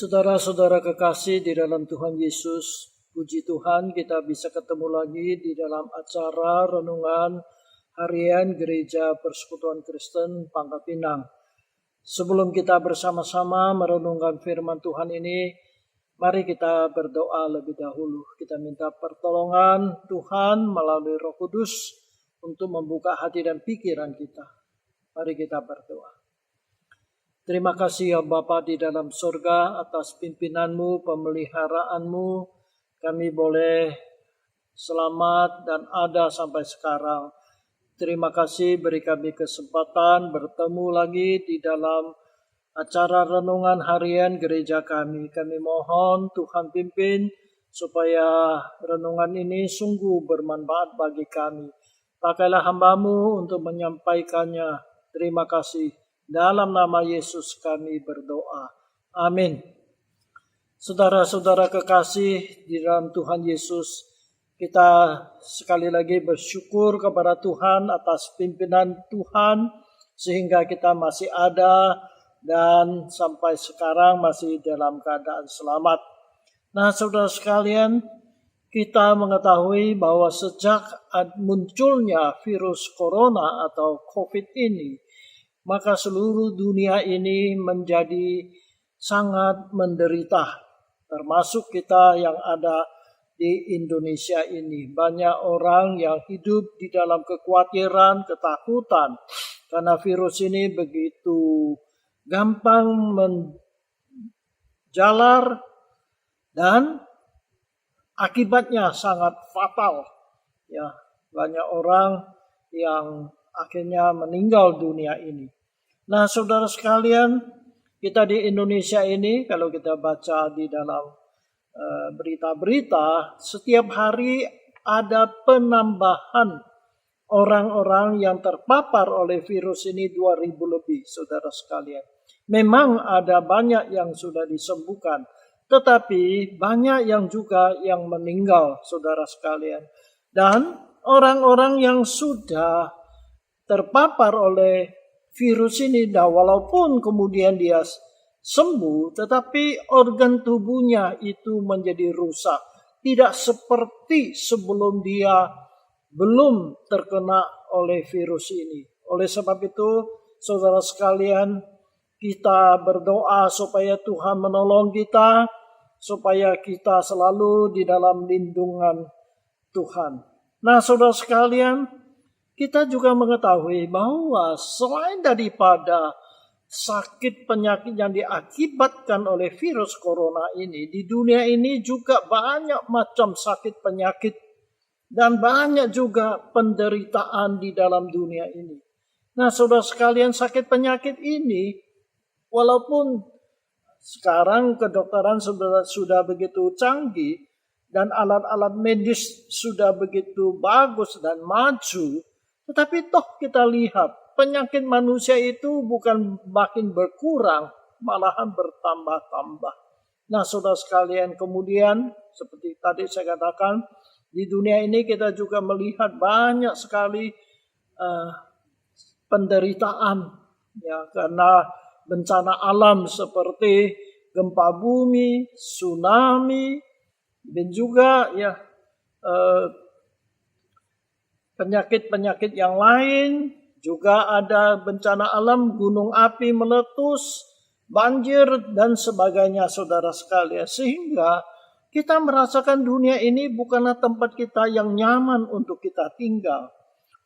Saudara-saudara kekasih di dalam Tuhan Yesus, puji Tuhan kita bisa ketemu lagi di dalam acara renungan harian Gereja Persekutuan Kristen Pangkal Pinang. Sebelum kita bersama-sama merenungkan firman Tuhan ini, mari kita berdoa lebih dahulu. Kita minta pertolongan Tuhan melalui Roh Kudus untuk membuka hati dan pikiran kita. Mari kita berdoa. Terima kasih ya Bapa di dalam surga atas pimpinan-Mu, pemeliharaanmu. Kami boleh selamat dan ada sampai sekarang. Terima kasih beri kami kesempatan bertemu lagi di dalam acara renungan harian gereja kami. Kami mohon Tuhan pimpin supaya renungan ini sungguh bermanfaat bagi kami. Pakailah hamba-Mu untuk menyampaikannya. Terima kasih. Dalam nama Yesus kami berdoa. Amin. Saudara-saudara kekasih di dalam Tuhan Yesus, kita sekali lagi bersyukur kepada Tuhan atas pimpinan Tuhan sehingga kita masih ada dan sampai sekarang masih dalam keadaan selamat. Nah, saudara sekalian, kita mengetahui bahwa sejak munculnya virus corona atau COVID ini, maka seluruh dunia ini menjadi sangat menderita, termasuk kita yang ada di Indonesia ini. Banyak orang yang hidup di dalam kekhawatiran, ketakutan, karena virus ini begitu gampang menjalar dan akibatnya sangat fatal. Ya, banyak orang yang akhirnya meninggal dunia ini. Nah, saudara sekalian, kita di Indonesia ini, kalau kita baca di dalam berita-berita, setiap hari ada penambahan orang-orang yang terpapar oleh virus ini 2.000 lebih, saudara sekalian. Memang ada banyak yang sudah disembuhkan, tetapi banyak yang juga yang meninggal, saudara sekalian. Dan orang-orang yang sudah terpapar oleh virus ini, walaupun kemudian dia sembuh, tetapi organ tubuhnya itu menjadi rusak. Tidak seperti sebelum dia belum terkena oleh virus ini. Oleh sebab itu, saudara sekalian, kita berdoa supaya Tuhan menolong kita, supaya kita selalu di dalam lindungan Tuhan. Nah, saudara sekalian, kita juga mengetahui bahwa selain daripada sakit penyakit yang diakibatkan oleh virus corona ini, di dunia ini juga banyak macam sakit penyakit dan banyak juga penderitaan di dalam dunia ini. Nah, saudara sekalian, sakit penyakit ini walaupun sekarang kedokteran sudah begitu canggih dan alat-alat medis sudah begitu bagus dan maju, tetapi toh kita lihat penyakit manusia itu bukan makin berkurang, malahan bertambah-tambah. Nah, saudara sekalian, kemudian seperti tadi saya katakan, di dunia ini kita juga melihat banyak sekali penderitaan, ya, karena bencana alam seperti gempa bumi, tsunami, dan juga ya penyakit-penyakit yang lain. Juga ada bencana alam, gunung api meletus, banjir, dan sebagainya, saudara sekalian. Sehingga kita merasakan dunia ini bukanlah tempat kita yang nyaman untuk kita tinggal.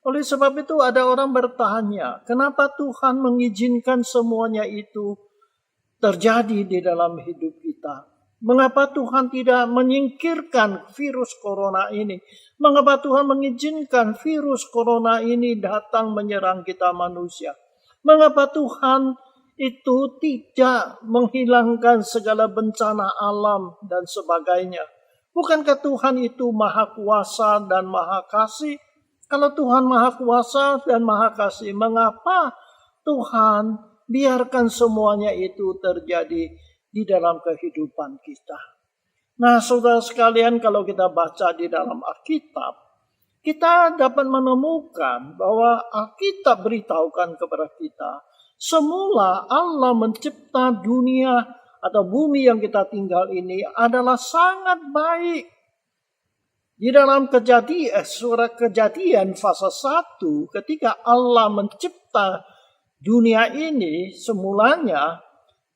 Oleh sebab itu ada orang bertanya, kenapa Tuhan mengizinkan semuanya itu terjadi di dalam hidup kita? Mengapa Tuhan tidak menyingkirkan virus corona ini? Mengapa Tuhan mengizinkan virus corona ini datang menyerang kita manusia? Mengapa Tuhan itu tidak menghilangkan segala bencana alam dan sebagainya? Bukankah Tuhan itu maha kuasa dan maha kasih? Kalau Tuhan maha kuasa dan maha kasih, mengapa Tuhan biarkan semuanya itu terjadi di dalam kehidupan kita? Nah, saudara sekalian, kalau kita baca di dalam Alkitab, kita dapat menemukan bahwa Alkitab beritahukan kepada kita, semula Allah mencipta dunia atau bumi yang kita tinggal ini adalah sangat baik. Di dalam surat Kejadian pasal 1, ketika Allah mencipta dunia ini semulanya,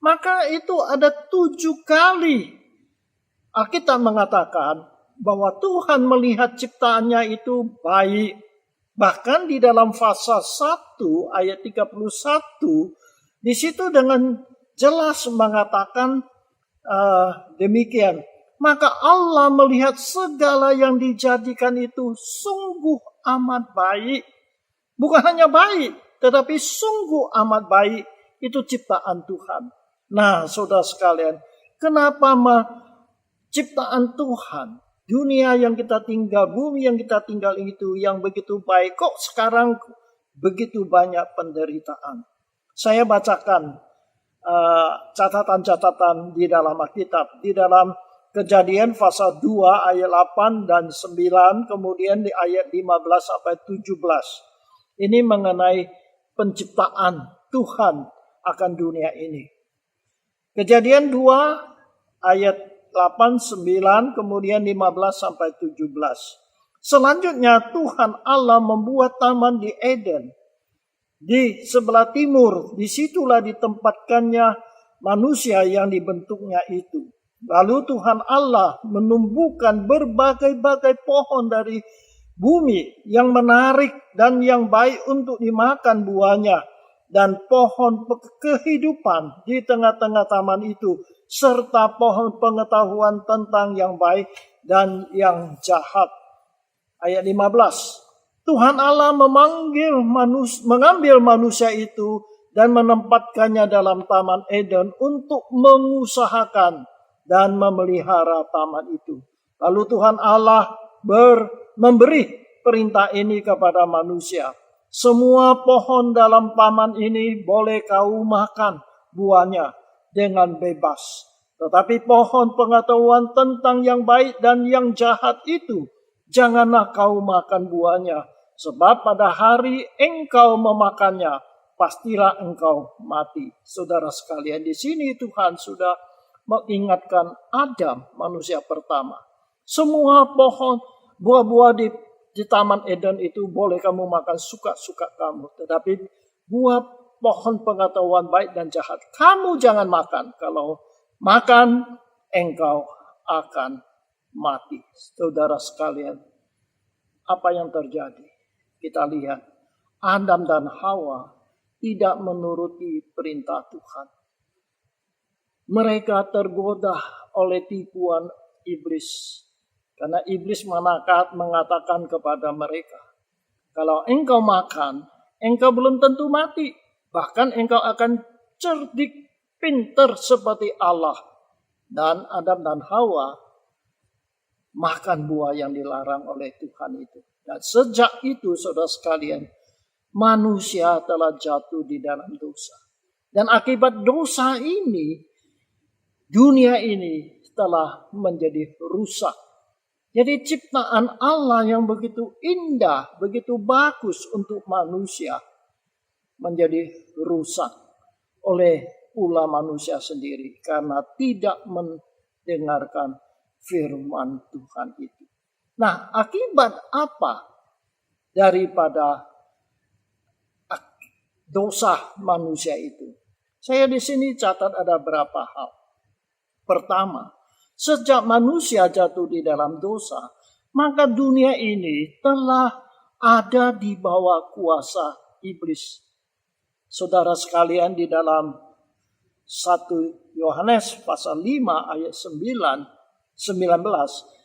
maka itu ada 7 kali Alkitab mengatakan bahwa Tuhan melihat ciptaannya itu baik. Bahkan di dalam pasal 1 ayat 31, di situ dengan jelas mengatakan demikian. Maka Allah melihat segala yang dijadikan itu sungguh amat baik. Bukan hanya baik, tetapi sungguh amat baik. Itu ciptaan Tuhan. Nah, saudara sekalian, kenapa ciptaan Tuhan, dunia yang kita tinggal, bumi yang kita tinggal itu yang begitu baik, kok sekarang begitu banyak penderitaan? Saya bacakan catatan-catatan di dalam Alkitab, di dalam Kejadian pasal 2 ayat 8 dan 9, kemudian di ayat 15 sampai 17. Ini mengenai penciptaan Tuhan akan dunia ini. Kejadian 2 ayat 8, 9, kemudian 15 sampai 17. Selanjutnya Tuhan Allah membuat taman di Eden. Di sebelah timur, disitulah ditempatkannya manusia yang dibentuknya itu. Lalu Tuhan Allah menumbuhkan berbagai-bagai pohon dari bumi yang menarik dan yang baik untuk dimakan buahnya. Dan pohon kehidupan di tengah-tengah taman itu. Serta pohon pengetahuan tentang yang baik dan yang jahat. Ayat 15. Tuhan Allah mengambil manusia itu dan menempatkannya dalam taman Eden untuk mengusahakan dan memelihara taman itu. Lalu Tuhan Allah memberi perintah ini kepada manusia. Semua pohon dalam taman ini boleh kau makan buahnya dengan bebas. Tetapi pohon pengetahuan tentang yang baik dan yang jahat itu, janganlah kau makan buahnya. Sebab pada hari engkau memakannya, pastilah engkau mati. Saudara sekalian, di sini Tuhan sudah mengingatkan Adam, manusia pertama. Semua pohon, buah-buah di Taman Eden itu boleh kamu makan suka-suka kamu. Tetapi buah pohon pengetahuan baik dan jahat, kamu jangan makan. Kalau makan, engkau akan mati. Saudara sekalian, apa yang terjadi? Kita lihat, Adam dan Hawa tidak menuruti perintah Tuhan. Mereka tergoda oleh tipuan iblis. Karena iblis mengatakan kepada mereka, kalau engkau makan, engkau belum tentu mati. Bahkan engkau akan cerdik, pintar seperti Allah. Dan Adam dan Hawa makan buah yang dilarang oleh Tuhan itu. Dan sejak itu, saudara sekalian, manusia telah jatuh di dalam dosa. Dan akibat dosa ini, dunia ini telah menjadi rusak. Jadi ciptaan Allah yang begitu indah, begitu bagus untuk manusia, menjadi rusak oleh ulah manusia sendiri. Karena tidak mendengarkan firman Tuhan itu. Nah, akibat apa daripada dosa manusia itu? Saya di sini catat ada beberapa hal. Pertama, sejak manusia jatuh di dalam dosa, maka dunia ini telah ada di bawah kuasa iblis. Saudara sekalian, di dalam 1 Yohanes pasal 5 ayat 19,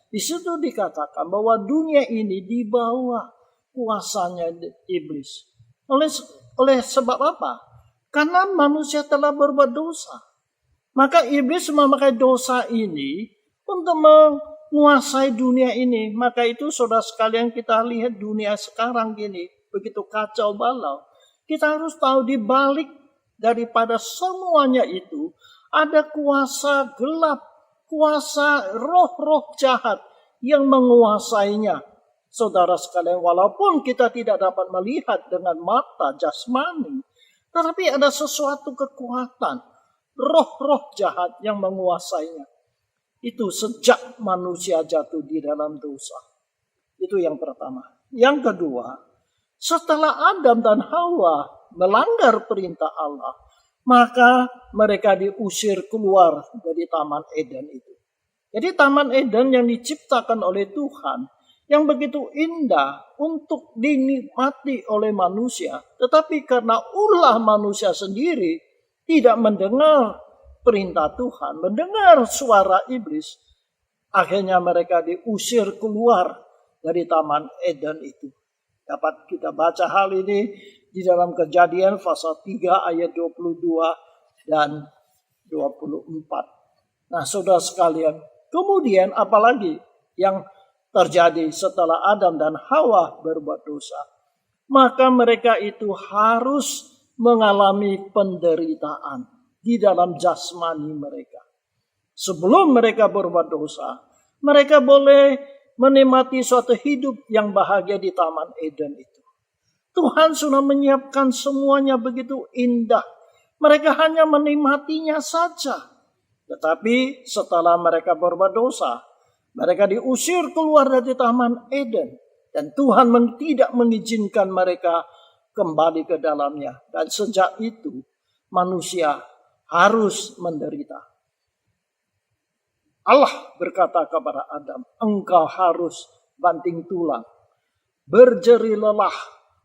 di situ dikatakan bahwa dunia ini di bawah kuasanya iblis. Oleh sebab apa? Karena manusia telah berbuat dosa. Maka iblis memakai dosa ini untuk menguasai dunia ini. Maka itu saudara sekalian, kita lihat dunia sekarang gini, begitu kacau balau. Kita harus tahu di balik daripada semuanya itu ada kuasa gelap, kuasa roh-roh jahat yang menguasainya. Saudara sekalian, walaupun kita tidak dapat melihat dengan mata jasmani, tetapi ada sesuatu kekuatan roh-roh jahat yang menguasainya. Itu sejak manusia jatuh di dalam dosa. Itu yang pertama. Yang kedua, setelah Adam dan Hawa melanggar perintah Allah, maka mereka diusir keluar dari Taman Eden itu. Jadi Taman Eden yang diciptakan oleh Tuhan, yang begitu indah untuk dinikmati oleh manusia, tetapi karena ulah manusia sendiri tidak mendengar perintah Tuhan, mendengar suara iblis, akhirnya mereka diusir keluar dari Taman Eden itu. Dapat kita baca hal ini di dalam Kejadian pasal 3 ayat 22 dan 24. Nah, saudara sekalian, kemudian apalagi yang terjadi setelah Adam dan Hawa berbuat dosa? Maka mereka itu harus mengalami penderitaan di dalam jasmani mereka. Sebelum mereka berbuat dosa, mereka boleh menikmati suatu hidup yang bahagia di Taman Eden itu. Tuhan sudah menyiapkan semuanya begitu indah. Mereka hanya menikmatinya saja. Tetapi setelah mereka berbuat dosa, mereka diusir keluar dari Taman Eden. Dan Tuhan tidak mengizinkan mereka kembali ke dalamnya. Dan sejak itu manusia harus menderita. Allah berkata kepada Adam, engkau harus banting tulang, berjeri lelah,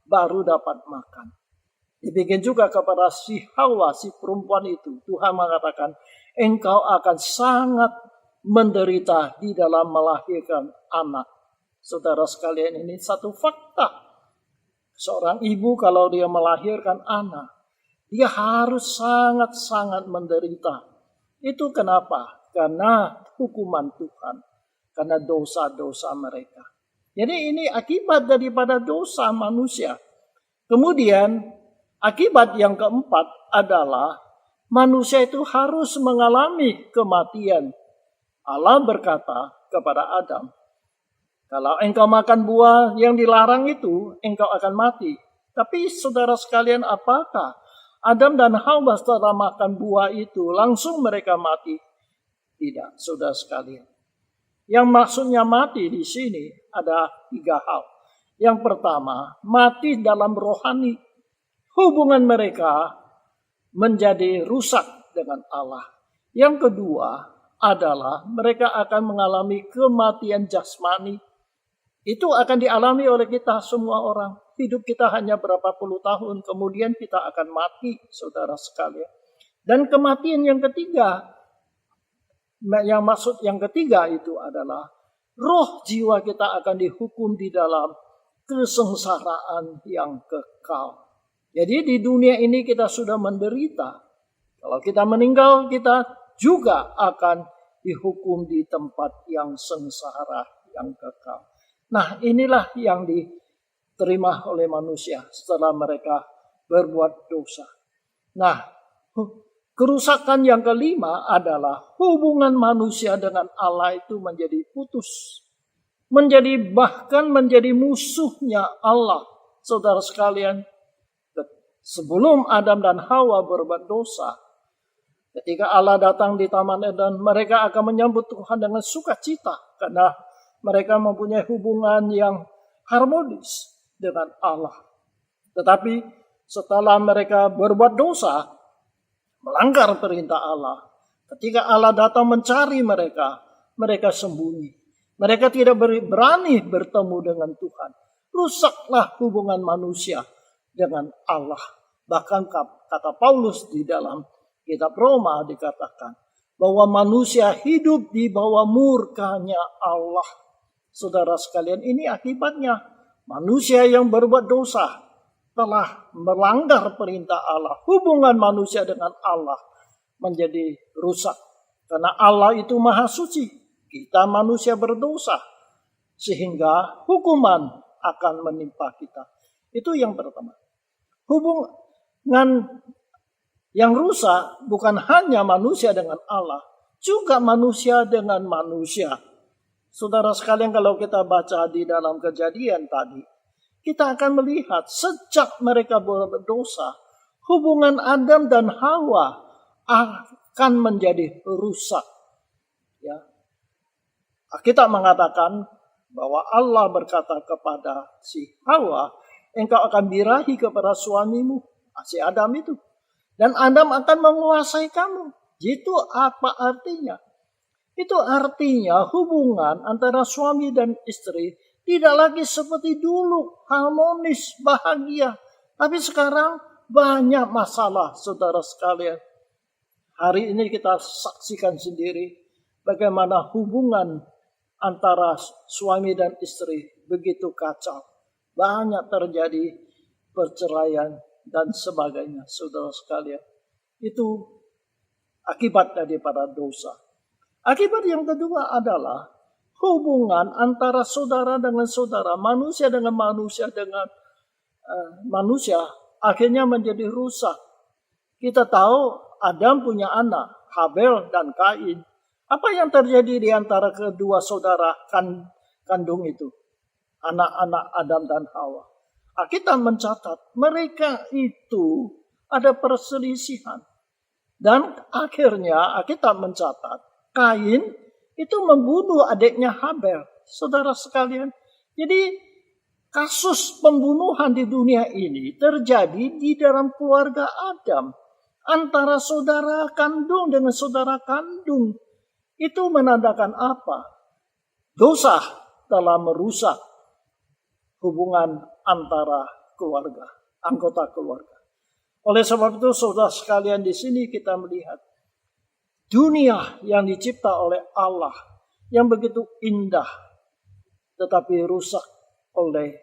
baru dapat makan. Demikian juga kepada si Hawa, si perempuan itu, Tuhan mengatakan, engkau akan sangat menderita di dalam melahirkan anak. Saudara sekalian, ini satu fakta. Seorang ibu kalau dia melahirkan anak, dia harus sangat-sangat menderita. Itu kenapa? Karena hukuman Tuhan, karena dosa-dosa mereka. Jadi ini akibat daripada dosa manusia. Kemudian akibat yang keempat adalah manusia itu harus mengalami kematian. Allah berkata kepada Adam, kalau engkau makan buah yang dilarang itu, engkau akan mati. Tapi saudara sekalian, apakah Adam dan Hawa setelah makan buah itu langsung mereka mati? Tidak, saudara sekalian. Yang maksudnya mati di sini ada 3 hal. Yang pertama, mati dalam rohani. Hubungan mereka menjadi rusak dengan Allah. Yang kedua adalah mereka akan mengalami kematian jasmani. Itu akan dialami oleh kita semua orang. Hidup kita hanya berapa puluh tahun, kemudian kita akan mati, saudara sekalian. Dan kematian yang ketiga, yang ketiga itu adalah roh jiwa kita akan dihukum di dalam kesengsaraan yang kekal. Jadi di dunia ini kita sudah menderita. Kalau kita meninggal, kita juga akan dihukum di tempat yang sengsara, yang kekal. Nah, inilah yang diterima oleh manusia setelah mereka berbuat dosa. Nah, kerusakan yang kelima adalah hubungan manusia dengan Allah itu menjadi putus. Bahkan menjadi musuhnya Allah. Saudara sekalian, sebelum Adam dan Hawa berbuat dosa, ketika Allah datang di Taman Eden, mereka akan menyambut Tuhan dengan sukacita. Karena mereka mempunyai hubungan yang harmonis dengan Allah. Tetapi setelah mereka berbuat dosa, melanggar perintah Allah, ketika Allah datang mencari mereka, mereka sembunyi. Mereka tidak berani bertemu dengan Tuhan. Rusaklah hubungan manusia dengan Allah. Bahkan kata Paulus di dalam kitab Roma dikatakan bahwa manusia hidup di bawah murkanya Allah. Saudara sekalian, ini akibatnya manusia yang berbuat dosa telah melanggar perintah Allah. Hubungan manusia dengan Allah menjadi rusak. Karena Allah itu maha suci. Kita manusia berdosa. Sehingga hukuman akan menimpa kita. Itu yang pertama. Hubungan yang rusak bukan hanya manusia dengan Allah. Juga manusia dengan manusia. Saudara sekalian, kalau kita baca di dalam Kejadian tadi, kita akan melihat sejak mereka berdosa, hubungan Adam dan Hawa akan menjadi rusak. Ya. Kita mengatakan bahwa Allah berkata kepada si Hawa, engkau akan birahi kepada suamimu, si Adam itu. Dan Adam akan menguasai kamu. Itu apa artinya? Itu artinya hubungan antara suami dan istri tidak lagi seperti dulu, harmonis, bahagia. Tapi sekarang banyak masalah, saudara sekalian. Hari ini kita saksikan sendiri bagaimana hubungan antara suami dan istri begitu kacau. Banyak terjadi perceraian dan sebagainya, saudara sekalian. Itu akibat daripada dosa. Akibat yang kedua adalah hubungan antara saudara dengan saudara, manusia dengan manusia dengan manusia akhirnya menjadi rusak. Kita tahu Adam punya anak, Habel dan Kain. Apa yang terjadi di antara kedua saudara kandung itu? Anak-anak Adam dan Hawa. Kita mencatat mereka itu ada perselisihan. Dan akhirnya kita mencatat Kain itu membunuh adiknya Habel. Saudara sekalian, jadi kasus pembunuhan di dunia ini terjadi di dalam keluarga Adam. Antara saudara kandung dengan saudara kandung. Itu menandakan apa? Dosa telah merusak hubungan antara keluarga, anggota keluarga. Oleh sebab itu, saudara sekalian, di sini kita melihat dunia yang dicipta oleh Allah yang begitu indah, tetapi rusak oleh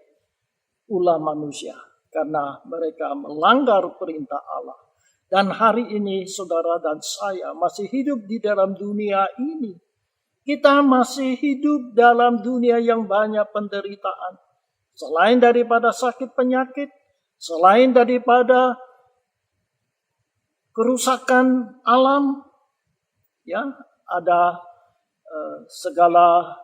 ulah manusia karena mereka melanggar perintah Allah. Dan hari ini saudara dan saya masih hidup di dalam dunia ini. Kita masih hidup dalam dunia yang banyak penderitaan. Selain daripada sakit penyakit, selain daripada kerusakan alam, ya, ada segala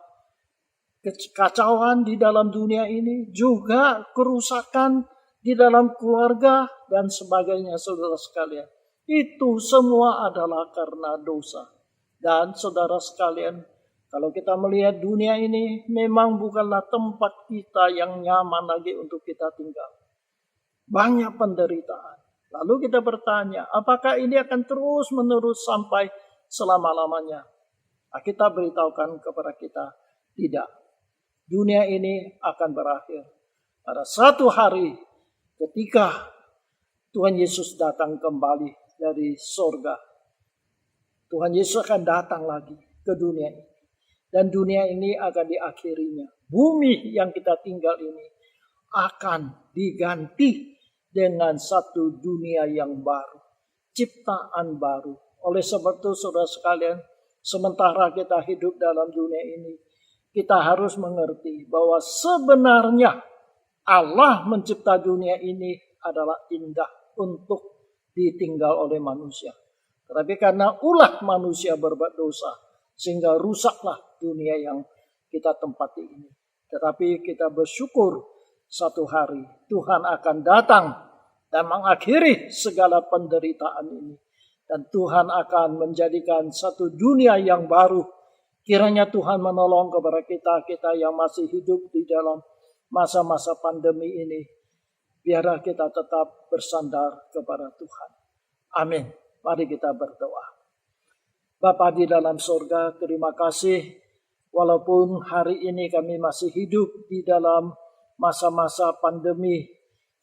kekacauan di dalam dunia ini, juga kerusakan di dalam keluarga dan sebagainya, saudara sekalian. Itu semua adalah karena dosa. Dan saudara sekalian, kalau kita melihat dunia ini memang bukanlah tempat kita yang nyaman lagi untuk kita tinggal. Banyak penderitaan. Lalu kita bertanya, apakah ini akan terus menerus sampai selama-lamanya? Kita beritahukan kepada kita, tidak. Dunia ini akan berakhir. Pada satu hari ketika Tuhan Yesus datang kembali dari sorga, Tuhan Yesus akan datang lagi ke dunia ini. Dan dunia ini akan diakhirinya. Bumi yang kita tinggal ini akan diganti dengan satu dunia yang baru. Ciptaan baru. Oleh sebab itu, saudara sekalian, sementara kita hidup dalam dunia ini, kita harus mengerti bahwa sebenarnya Allah mencipta dunia ini adalah indah untuk ditinggal oleh manusia. Tetapi karena ulah manusia berbuat dosa, sehingga rusaklah dunia yang kita tempati ini. Tetapi kita bersyukur satu hari Tuhan akan datang dan mengakhiri segala penderitaan ini. Dan Tuhan akan menjadikan satu dunia yang baru. Kiranya Tuhan menolong kepada kita yang masih hidup di dalam masa-masa pandemi ini. Biarlah kita tetap bersandar kepada Tuhan. Amin. Mari kita berdoa. Bapa di dalam sorga, terima kasih. Walaupun hari ini kami masih hidup di dalam masa-masa pandemi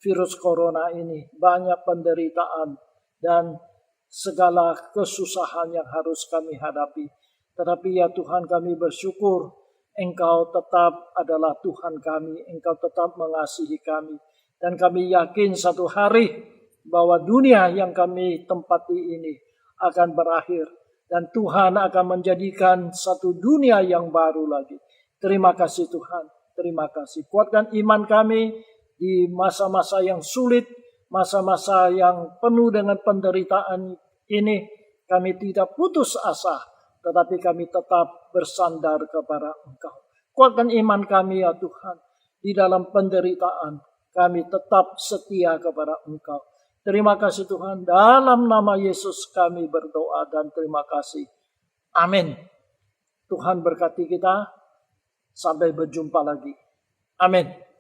virus corona ini. Banyak penderitaan dan segala kesusahan yang harus kami hadapi. Tetapi ya Tuhan, kami bersyukur Engkau tetap adalah Tuhan kami. Engkau tetap mengasihi kami. Dan kami yakin satu hari bahwa dunia yang kami tempati ini akan berakhir. Dan Tuhan akan menjadikan satu dunia yang baru lagi. Terima kasih Tuhan. Terima kasih. Kuatkan iman kami di masa-masa yang sulit. Masa-masa yang penuh dengan penderitaan ini. Kami tidak putus asa. Tetapi kami tetap bersandar kepada Engkau. Kuatkan iman kami ya Tuhan. Di dalam penderitaan kami tetap setia kepada Engkau. Terima kasih Tuhan. Dalam nama Yesus kami berdoa dan terima kasih. Amin. Tuhan berkati kita. Sampai berjumpa lagi. Amin.